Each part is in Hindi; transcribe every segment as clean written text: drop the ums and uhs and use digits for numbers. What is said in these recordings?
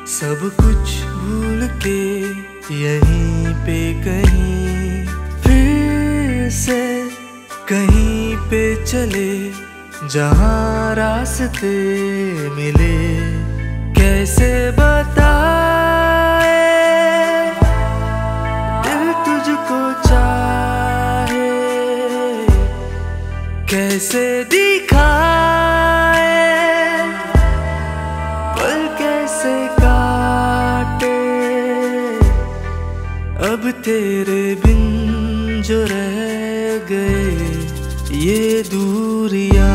सब कुछ भूल के यहीं पे कहीं फिर से कहीं पे चले, जहाँ रास्ते मिले। कैसे बताए दिल तुझको चाहे, कैसे दिखाए पल कैसे काटे। अब तेरे बिन जो रह गए ये दूरियां।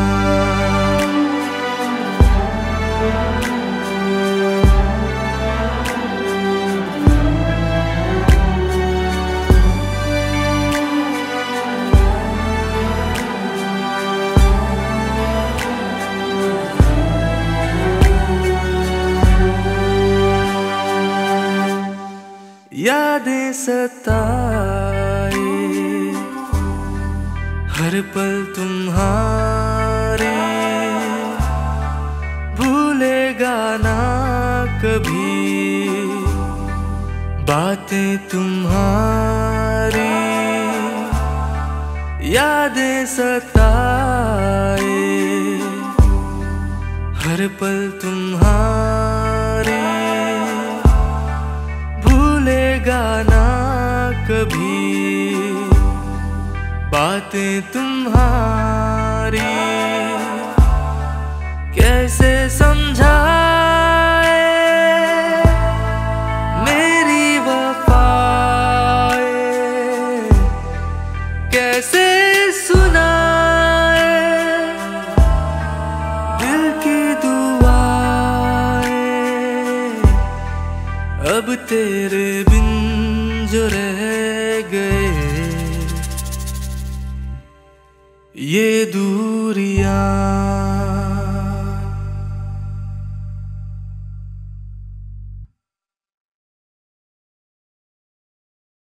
यादें सताए हर पल तुम्हारे, भूलेगा ना कभी बातें तुम्हारी। यादें सताए हर पल तुम्हारी, भूलेगा ना कभी बातें तुम्हारी। कैसे समझाए मेरी वफाएं, कैसे सुनाए दिल की दुआएं। अब तेरे बिन जो रह गए ये दूरियां।